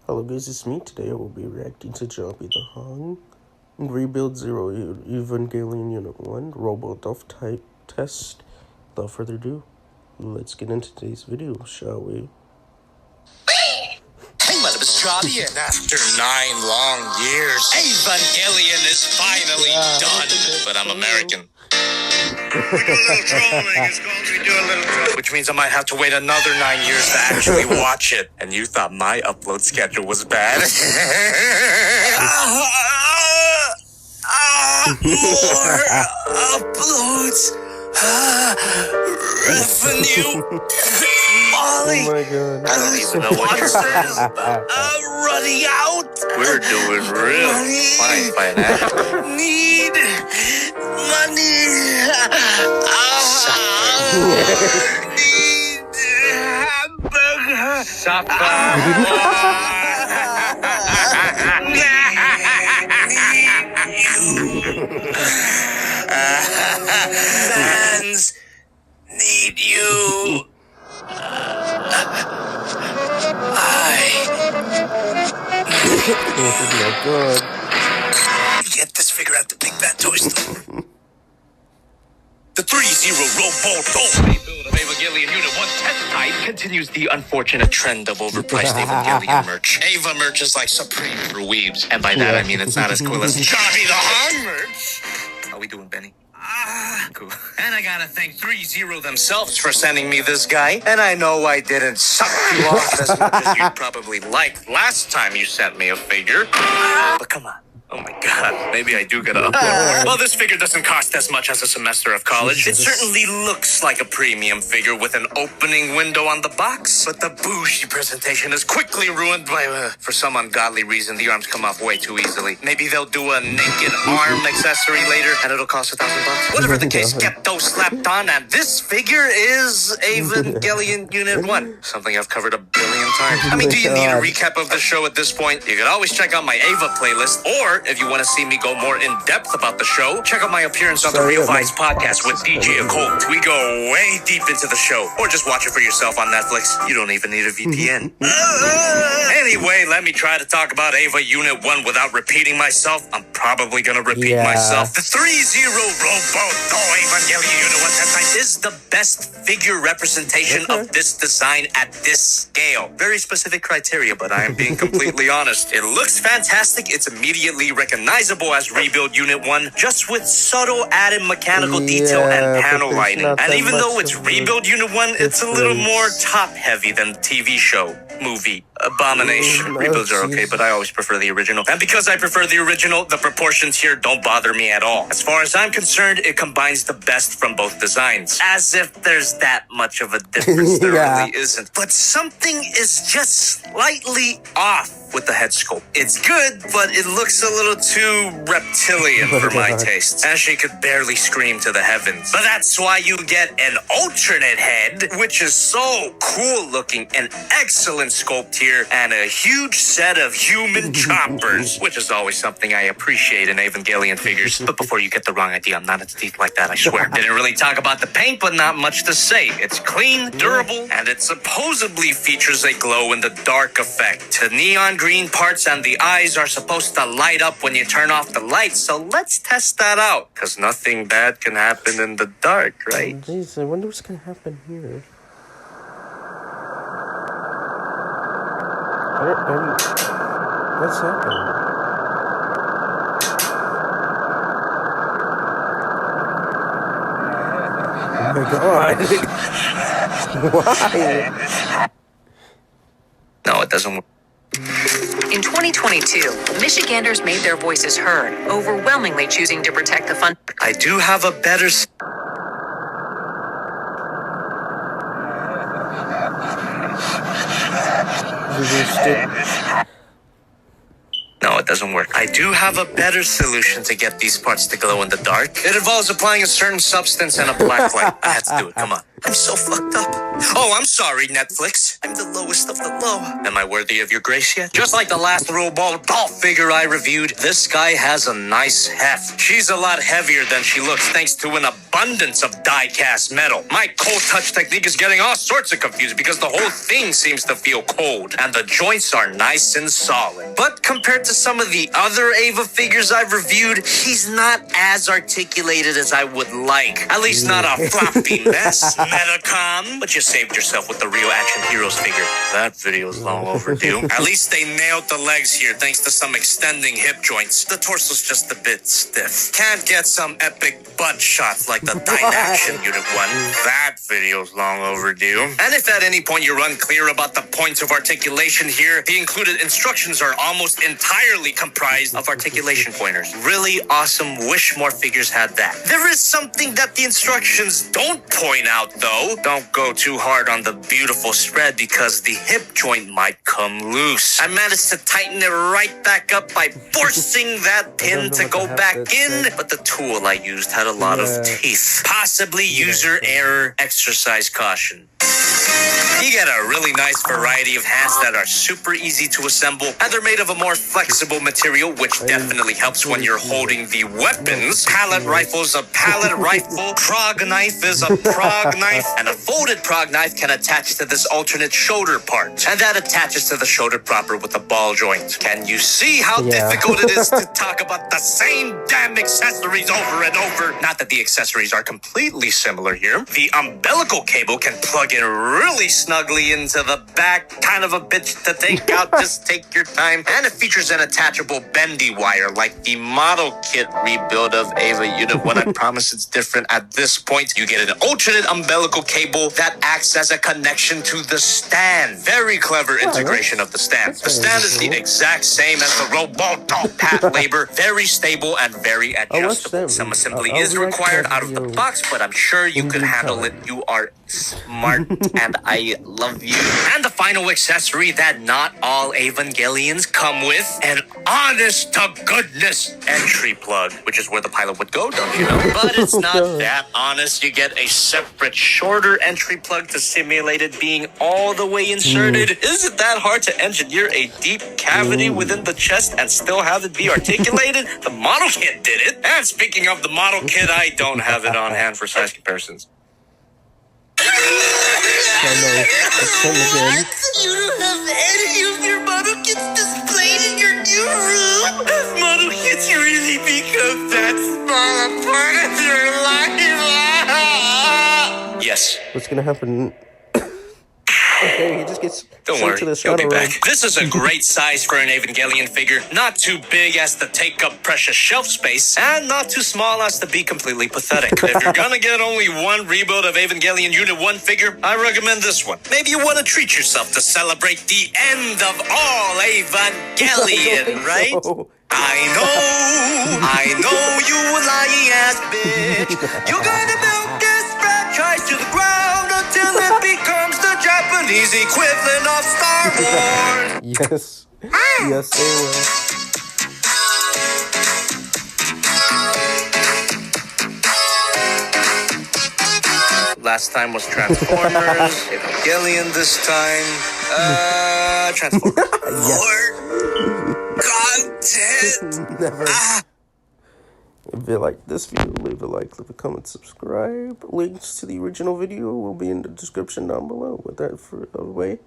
Hello guys, it's me. Today I will be reacting to JobbytheHong, Rebuild Zero, Evangelion Unit 1, Robo-Dou type test. Without further ado, let's get into today's video, shall we? Hey, my name is Johnny, and after 9 long years, Evangelion is finally done. But I'm American. We do a little trolling as long as we do a little trolling. Which means I might have to wait another 9 years to actually watch it. And you thought my upload schedule was bad? More uploads. Revenue. Molly. Oh my god. I don't even know what you're saying. Running out. We're doing real fine financially. Need money. Need hamburger. Fans need you. This is not good. Get this figure at the Big Bad Toy Store. The ThreeZero Robo-Dou rebuild of Evangelion Unit 1 test type continues the unfortunate trend of overpriced Evangelion merch. Eva merch is like Supreme for weebs, and by that I mean it's not as cool as JobbytheHong merch. How we doing, Benny? Cool. And I gotta thank ThreeZero themselves for sending me this guy. And I know I didn't suck you off as much as you'd probably like last time you sent me a figure. But come on. Oh my god, maybe I do get a Well, this figure doesn't cost as much as a semester of college. It certainly looks like a premium figure with an opening window on the box. But the bougie presentation is quickly ruined by, for some ungodly reason, the arms come off way too easily. Maybe they'll do a naked arm accessory later, and it'll cost $1,000. Whatever the case, get those slapped on, and this figure is Evangelion Unit 1. Something I've covered a billion times. I mean, do you need a recap of the show at this point? You can always check out my Ava playlist, or if you want to see me go more in depth about the show, check out my appearance on the Real Vibes podcast with DJ Occult. We go way deep into the show, or just watch it for yourself on Netflix. You don't even need a VPN. Anyway, let me try to talk about Eva Unit 1 without repeating myself. I'm probably gonna repeat myself. The ThreeZero Robo-Dou Evangelion Unit 1 test type is the best figure representation of this design at this scale. Very specific criteria, but I am being completely honest. It looks fantastic. It's immediately recognizable as Rebuild Unit 1, just with subtle added mechanical detail and panel lighting. And even though it's Rebuild Unit 1, it's a little more top-heavy than the TV show, movie, Abomination. Rebuilds are okay, but I always prefer the original. And because I prefer the original, the proportions here don't bother me at all. As far as I'm concerned, it combines the best from both designs. As if there's that much of a difference. There really isn't. But something is just slightly off with the head sculpt. It's good, but it looks a little too reptilian for my taste. And she could barely scream to the heavens. But that's why you get an alternate head, which is so cool looking, an excellent sculpt here, and a huge set of human choppers, which is always something I appreciate in Evangelion figures. But before you get the wrong idea, I'm not into teeth like that, I swear. Didn't really talk about the paint, but not much to say. It's clean, durable, and it supposedly features a glow-in-the-dark effect. The neon green parts and the eyes are supposed to light up when you turn off the lights, so let's test that out. Because nothing bad can happen in the dark, right? Jeez, I wonder what's gonna happen here. What's happening? Oh my god. Why? No, it doesn't work. In 2022, Michiganders made their voices heard, overwhelmingly choosing to protect the fund. I do have a better... No, it doesn't work. I do have a better solution to get these parts to glow in the dark. It involves applying a certain substance and a black light. I had to do it, come on. I'm so fucked up. Oh, I'm sorry, Netflix. I'm the lowest of the low. Am I worthy of your grace yet? Just like the last Robo-Dou figure I reviewed, this guy has a nice heft. She's a lot heavier than she looks thanks to an abundance of die-cast metal. My cold touch technique is getting all sorts of confused because the whole thing seems to feel cold, and the joints are nice and solid. But compared to some of the other Eva figures I've reviewed, she's not as articulated as I would like. At least not a floppy mess, Metacom. But you saved yourself with the Real Action Heroes figure. That video's long overdue. At least they nailed the legs here thanks to some extending hip joints. The torso's just a bit stiff. Can't get some epic butt shots like the Dynaction Unit 1. That video's long overdue. And if at any point you're unclear about the points of articulation here, the included instructions are almost entirely comprised of articulation pointers. Really awesome. Wish more figures had that. There is something that the instructions don't point out though. Don't go too hard on the beautiful spread because the hip joint might come loose. I managed to tighten it right back up by forcing that pin to go back in, but the tool I used had a lot of teeth. Possibly user error, exercise caution. You get a really nice variety of hands that are super easy to assemble, and they're made of a more flexible material, which definitely helps when you're holding the weapons. Pallet rifle's a pallet rifle, prog knife is a prog knife, and a folded prog knife can attach to this alternate shoulder part, and that attaches to the shoulder proper with a ball joint. Can you see how difficult it is to talk about the same damn accessories over and over? Not that the accessories are completely similar here. The umbilical cable can plug in really snugly into the back, kind of a bitch to take out. Just take your time. And it features an attachable bendy wire like the model kit rebuild of Eva Unit 1. I promise it's different at this point. You get an alternate umbilical cable that acts as a connection to the stand. Very clever integration of the stand. The stand is the exact same as the Robo-Dou Pat Labor. Very stable and very adjustable. Some assembly is required out of the box, but I'm sure you could handle it. You are smart and I love you. And the final accessory that not all Evangelions come with, an honest to goodness entry plug, which is where the pilot would go, don't you know? But it's not that honest. You get a separate shorter entry plug to simulate it being all the way inserted. Isn't that hard to engineer a deep cavity within the chest and still have it be articulated? The model kit did it. And speaking of the model kit, I don't have it on hand for size comparisons. You don't have any of your model kits displayed in your new room? Model kits really become that small a part of your life? Yes. What's gonna happen? Okay, he just gets Don't sent worry, to the he'll be shadow back. realm. This is a great size for an Evangelion figure. Not too big as to take up precious shelf space, and not too small as to be completely pathetic. If you're gonna get only one rebuild of Evangelion Unit 1 figure, I recommend this one. Maybe you want to treat yourself to celebrate the end of all Evangelion, right? So. I know, you lying ass bitch. You're gonna build this franchise to the ground until it becomes the Japanese equivalent of Star Wars. Yes. Yes, they will. Last time was Transformers. Evangelion this time. Transformers. More content. Never. If you like this video, leave a like, leave a comment, subscribe. Links to the original video will be in the description down below. With that for away.